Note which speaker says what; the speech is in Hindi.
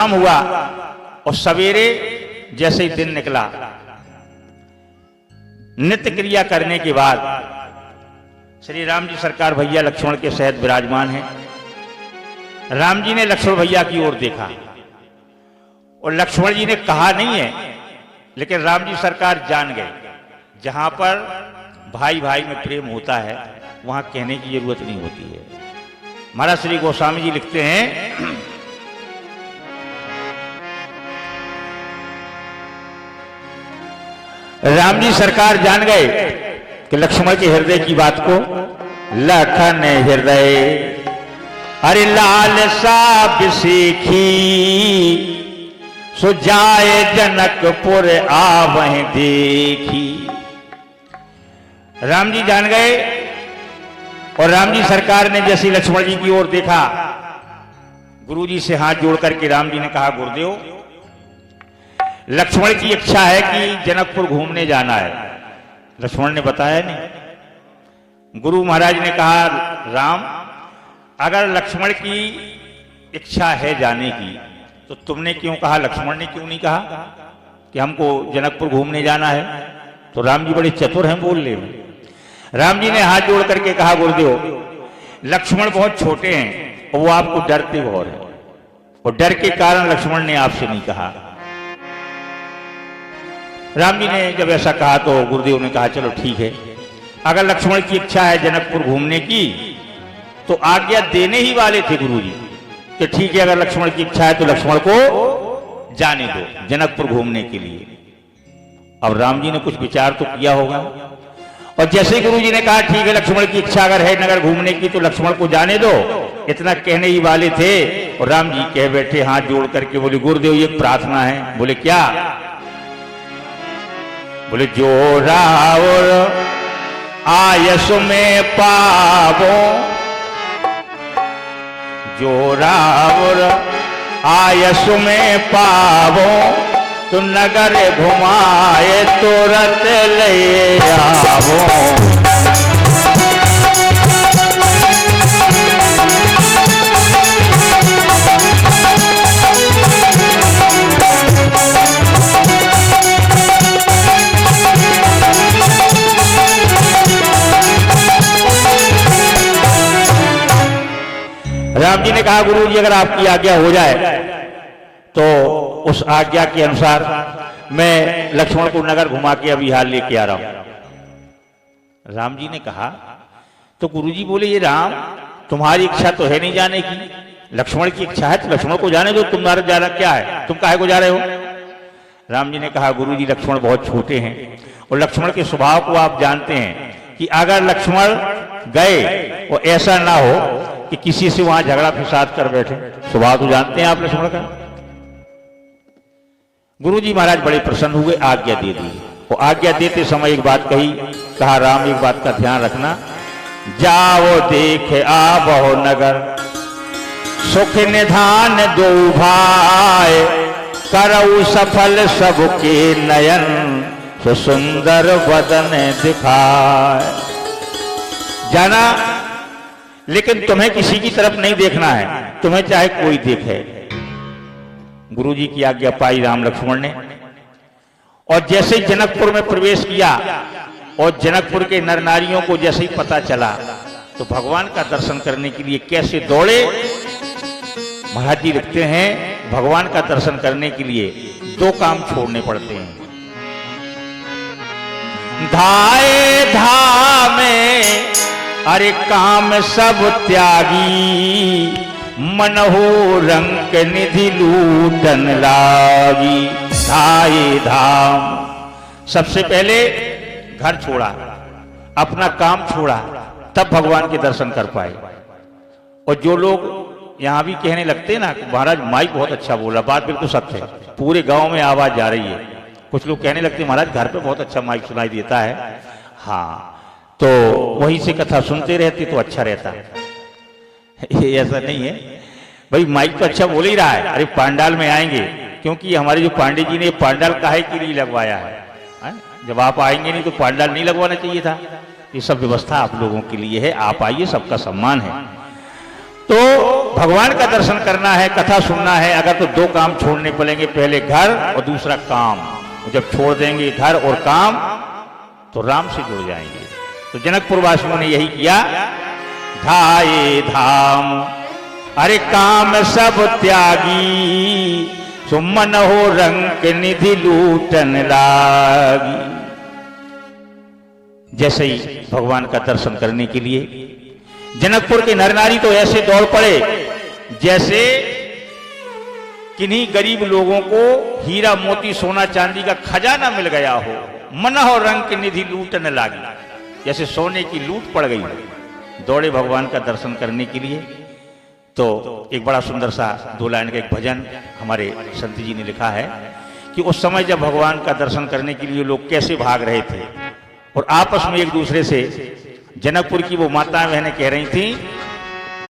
Speaker 1: शाम हुआ और सवेरे जैसे ही दिन निकला, नित्य क्रिया करने के बाद श्री राम जी सरकार भैया लक्ष्मण के सहित विराजमान हैं। राम जी ने लक्ष्मण भैया की ओर देखा और लक्ष्मण जी ने कहा नहीं है, लेकिन राम जी सरकार जान गए जहां पर भाई भाई में प्रेम होता है वहां कहने की जरूरत नहीं होती है। महाराज श्री गोस्वामी जी लिखते हैं, राम जी सरकार जान गए कि लक्ष्मण के हृदय की बात को। लखन हृदय अरे लाल सा सीखी, सो जाए जनकपुर आवहीं देखी। राम जी जान गए और राम जी सरकार ने जैसे लक्ष्मण जी की ओर देखा, गुरु जी से हाथ जोड़ करके राम जी ने कहा, गुरुदेव लक्ष्मण की इच्छा है कि जनकपुर घूमने जाना है। लक्ष्मण ने बताया नहीं। गुरु महाराज ने कहा, राम अगर लक्ष्मण की इच्छा है जाने की तो तुमने क्यों कहा, लक्ष्मण ने क्यों नहीं कहा कि हमको जनकपुर घूमने जाना है? तो राम जी बड़े चतुर हैं बोलने में। राम जी ने हाथ जोड़ करके कहा, गुरुदेव लक्ष्मण बहुत छोटे हैं और वो आपको डरते बहुत हैं, और डर के कारण लक्ष्मण ने आपसे नहीं कहा। राम जी ने जब ऐसा कहा तो गुरुदेव ने कहा, चलो ठीक है, अगर लक्ष्मण की इच्छा है जनकपुर घूमने की तो आज्ञा देने ही वाले थे गुरु जी कि ठीक है, अगर लक्ष्मण की इच्छा है तो लक्ष्मण को जाने दो जनकपुर घूमने के लिए। अब राम जी ने कुछ विचार तो किया होगा, और जैसे ही गुरु जी ने कहा ठीक है, लक्ष्मण की इच्छा अगर है नगर घूमने की तो लक्ष्मण को जाने दो, इतना कहने ही वाले थे और राम जी कह बैठे हाथ जोड़ करके, बोले गुरुदेव ये प्रार्थना है। बोले क्या? बोले जो रावर आयस में पावो, जो रावर आयस में पावो, तो नगर घुमाए तुरंत ले आवो। राम जी ने कहा, गुरु जी अगर आपकी आज्ञा हो जाए तो उस आज्ञा के अनुसार मैं लक्ष्मण को नगर घुमा के अभी हाल लेके आ रहा हूं। राम जी ने कहा, तो गुरु जी बोले, ये राम तुम्हारी इच्छा तो है नहीं जाने की, लक्ष्मण की इच्छा है तो लक्ष्मण को जाने दो, तुम्हारा जाना क्या है, तुम काहे को जा रहे हो? राम जी ने कहा, गुरु जी लक्ष्मण बहुत छोटे हैं और लक्ष्मण के स्वभाव को आप जानते हैं कि अगर लक्ष्मण गए और ऐसा ना हो कि किसी से वहां झगड़ा फिसाद कर बैठे, स्वभाव तो जानते हैं आप लक्ष्मण का। गुरु जी महाराज बड़े प्रसन्न हुए, आज्ञा दे दी। और आज्ञा देते समय एक बात कही, कहा राम एक बात का ध्यान रखना, जाओ देख आवो नगर, सुख निधान दो भाई, करऊ सफल सबके नयन, सो सुंदर वदन दिखाए। जाना, लेकिन तुम्हें किसी की तरफ नहीं देखना है, तुम्हें चाहे कोई देखे। गुरु जी की आज्ञा पाई राम लक्ष्मण ने, और जैसे ही जनकपुर में प्रवेश किया और जनकपुर के नर नारियों को जैसे ही पता चला तो भगवान का दर्शन करने के लिए कैसे दौड़े। महाराज जी लिखते हैं, भगवान का दर्शन करने के लिए दो काम छोड़ने पड़ते हैं। धाए धामे अरे काम सब त्यागी, मनहु रंक निधि लूटन लागी। धाए धाम, सबसे पहले घर छोड़ा, अपना काम छोड़ा, तब भगवान के दर्शन कर पाए। और जो लोग यहां भी कहने लगते हैं ना, महाराज माइक बहुत अच्छा बोला, बात बिल्कुल सत्य है, पूरे गांव में आवाज जा रही है। कुछ लोग कहने लगते हैं महाराज घर पे बहुत अच्छा माइक सुनाई देता है। हाँ, तो वहीं से कथा सुनते रहते तो अच्छा रहता है। ये ऐसा नहीं है भाई, माइक तो अच्छा बोल ही रहा है। अरे पांडाल में आएंगे, क्योंकि हमारे जो पांडे जी ने पांडाल काहे के लिए लगवाया है? जब आप आएंगे नहीं तो पांडाल नहीं लगवाना चाहिए था। ये सब व्यवस्था आप लोगों के लिए है, आप आइए, सबका सम्मान है। तो भगवान का दर्शन करना है, कथा सुनना है अगर, तो दो काम छोड़ने पड़ेंगे, पहले घर और दूसरा काम। जब छोड़ देंगे घर और काम तो राम से जुड़ जाएंगे। तो जनकपुर वासियों ने यही किया, धाये धाम अरे काम सब त्यागी, सो मन हो रंग निधि लूटन लागी। जैसे ही भगवान का दर्शन करने के लिए जनकपुर के नर नारी तो ऐसे दौड़ पड़े जैसे किन्हीं गरीब लोगों को हीरा मोती सोना चांदी का खजाना मिल गया हो। मन हो रंग निधि लूटन लागी, जैसे सोने की लूट पड़ गई, दौड़े भगवान का दर्शन करने के लिए। तो एक बड़ा सुंदर सा 2 लाइन का एक भजन हमारे संत जी ने लिखा है कि उस समय जब भगवान का दर्शन करने के लिए लोग कैसे भाग रहे थे और आपस में एक दूसरे से, जनकपुर की वो माताएं बहनें कह रही थी